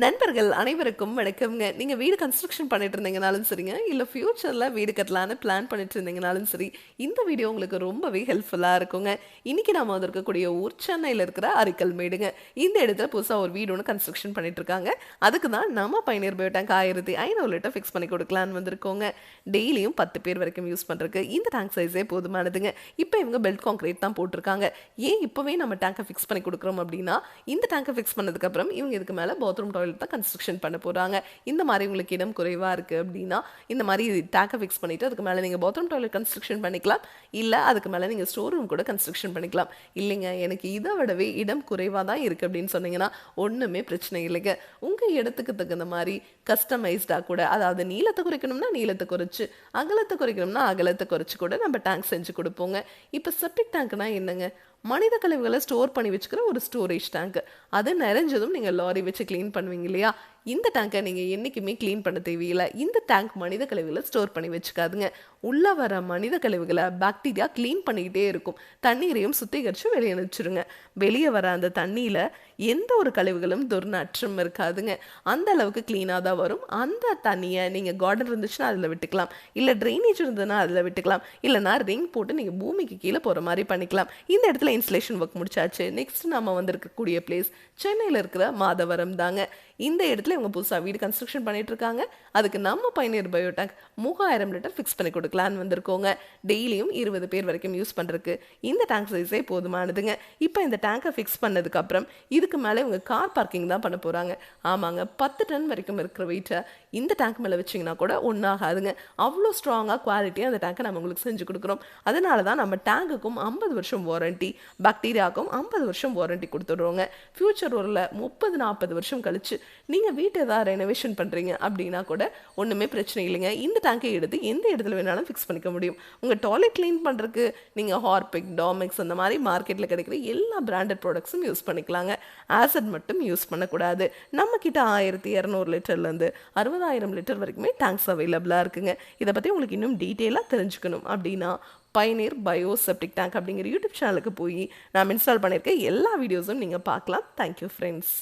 நண்பர்கள் அனைவருக்கும் வணக்கம்ங்க. நீங்க வீடு கன்ஸ்ட்ரக்ஷன் பண்ணிட்டு இருந்தீங்கனாலும் சரிங்க, இல்ல ஃபியூச்சர்ல வீடு கட்டலான்னு பிளான் பண்ணிட்டு இருந்தீங்கனாலும் சரி, இந்த வீடியோ உங்களுக்கு ரொம்பவே ஹெல்ப்ஃபுல்லா இருக்குங்க. இன்னைக்கு நாம வந்திருக்கக்கூடிய ஊர் சென்னையில இருக்கிற அரிக்கல்மேடுங்க. இந்த இடத்துல புதுசா ஒரு வீடு ஒன்று கன்ஸ்ட்ரக்ஷன் பண்ணிட்டு இருக்காங்க. அதுக்கு தான் நம்ம பயணியர் பயோ டேங்க் 1500 லிட்டர் ஃபிக்ஸ் பண்ணி கொடுக்கலான்னு வந்திருக்கோங்க. டெய்லியும் 10 பேர் வரைக்கும் யூஸ் பண்றதுக்கு இந்த டேங்க் சைஸே போதுமானதுங்க. இப்போ இவங்க பெல்ட் கான்கிரீட் தான் போட்டிருக்காங்க. ஏன் இப்பவே நம்ம டேங்கை ஃபிக்ஸ் பண்ணி கொடுக்குறோம் அப்படின்னா, இந்த டேங்கை ஃபிக்ஸ் பண்ணதுக்கு அப்புறம் இவங்க இதுக்கு மேல பாத்ரூம் தான் கன்ஸ்ட்ரக்ஷன் பண்ண போறாங்க. இந்த மாதிரி உங்களுக்கு இடம் குறைவா இருக்கு அப்படின்னா இந்த மாதிரி டேங்கை ஃபிக்ஸ் பண்ணிட்டு அதுக்கு மேல நீங்க பாத்ரூம் டாய்லெட் கன்ஸ்ட்ரக்ஷன் பண்ணிக்கலாம். இல்ல அதுக்கு மேல நீங்க ஸ்டோர் ரூம் கூட கன்ஸ்ட்ரக்ஷன் பண்ணிக்கலாம். இல்லைங்க எனக்கு இதை விடவே இடம் குறைவா தான் இருக்கு அப்படின்னு சொன்னீங்கன்னா ஒண்ணுமே பிரச்சனை இல்லைங்க. உங்க இடத்துக்கு தகுந்த மாதிரி கஸ்டமைஸ்டா கூட, அதாவது நீளத்தை குறைக்கணும்னா நீளத்தை குறைச்சு, அகலத்தை குறைக்கணும்னா அகலத்தை குறைச்சு கூட நம்ம டேங்க் செஞ்சு கொடுப்போங்க. இப்போ செப்டிக் டேங்க்னா என்னங்க? மனித கழிவுகளை ஸ்டோர் பண்ணி வச்சுக்கிற ஒரு ஸ்டோரேஜ் டேங்க். அது நிறைஞ்சதும் நீங்கள் லாரி வச்சு க்ளீன் பண்ணுவீங்க இல்லையா? இந்த டேங்கை நீங்கள் என்றைக்குமே க்ளீன் பண்ண தேவையில்லை. இந்த டேங்க் மனித கழிவுகளை ஸ்டோர் பண்ணி வச்சுக்காதுங்க. உள்ளே வர மனித கழிவுகளை பாக்டீரியா க்ளீன் பண்ணிக்கிட்டே இருக்கும். தண்ணீரையும் சுத்திகரித்து வெளியே அனுப்பிச்சிருங்க. வெளியே வர அந்த தண்ணியில் எந்த ஒரு கழிவுகளும் துர்நாற்றம் இருக்காதுங்க. அந்த அளவுக்கு க்ளீனாக தான் வரும். அந்த தண்ணியை நீங்கள் கார்டன் இருந்துச்சுன்னா அதில் விட்டுக்கலாம், இல்லை ட்ரைனேஜ் இருந்ததுன்னா அதில் விட்டுக்கலாம், இல்லைனா ரிங் போட்டு நீங்கள் பூமிக்கு கீழே போகிற மாதிரி பண்ணிக்கலாம். இந்த இடத்துல இன்ஸ்டலேஷன் ஒர்க் முடிச்சாச்சு. நெக்ஸ்ட் நம்ம வந்திருக்கக்கூடிய பிளேஸ் சென்னையில் இருக்கிற மாதவரம் தாங்க. இந்த இடத்துல இவங்க புதுசாக வீடு கன்ஸ்ட்ரக்ஷன் பண்ணிட்டு இருக்காங்க. அதுக்கு நம்ம பயணியர் பயோ டேங்க் 3000 லிட்டர் ஃபிக்ஸ் பண்ணி கொடுக்கலான்னு வந்திருக்கோங்க. டெய்லியும் 20 பேர் வரைக்கும் யூஸ் பண்ணுறதுக்கு இந்த டேங்க் சைஸே போதுமானதுங்க. இப்போ இந்த டேங்கை ஃபிக்ஸ் பண்ணதுக்கு அப்புறம் இதுக்கு மேலே இவங்க கார் பார்க்கிங் தான் பண்ண போகிறாங்க. ஆமாங்க, 10 டன் வரைக்கும் இருக்கிற வெயிட்டை இந்த டேங்க் மேலே வச்சிங்கன்னா கூட ஒன்றாகாதுங்க. அவ்வளோ ஸ்ட்ராங்காக குவாலிட்டியாக அந்த டேங்கை நம்ம உங்களுக்கு செஞ்சு கொடுக்குறோம். அதனால தான் நம்ம டேங்குக்கும் 50 வருஷம் வாரண்டி, பாக்டீரியாவுக்கும் 50 வருஷம் வாரண்டி கொடுத்துடுறோங்க. ஃபியூச்சர் ஒரு 30-40 வருஷம் கழிச்சு நீங்கள் வீட்டை ஏதாவது ரெனோவேஷன் பண்ணுறீங்க அப்படின்னா கூட ஒன்றுமே பிரச்சனை இல்லைங்க. இந்த டேங்கை எடுத்து எந்த இடத்துல வேணாலும் ஃபிக்ஸ் பண்ணிக்க முடியும். உங்கள் டாய்லெட் க்ளீன் பண்ணுறதுக்கு நீங்கள் ஹார்பிக், டாமெக்ஸ் அந்த மாதிரி மார்க்கெட்டில் கிடைக்கிற எல்லா பிராண்டட் ப்ராடக்ட்ஸும் யூஸ் பண்ணிக்கலாங்க. ஆசிட் மட்டும் யூஸ் பண்ணக்கூடாது. நம்மக்கிட்ட 1200 லிட்டர்லேருந்து 60,000 லிட்டர் வரைக்குமே டேங்க்ஸ் அவைலபிளாக இருக்குங்க. இதை பற்றி உங்களுக்கு இன்னும் டீட்டெயிலாக தெரிஞ்சுக்கணும் அப்படின்னா பயனியர் பயோ செப்டிக் டேங்க் அப்படிங்கிற யூடியூப் சேனலுக்கு போய் நான் இன்ஸ்டால் பண்ணியிருக்க எல்லா வீடியோஸும் நீங்கள் பார்க்கலாம். Thank you friends.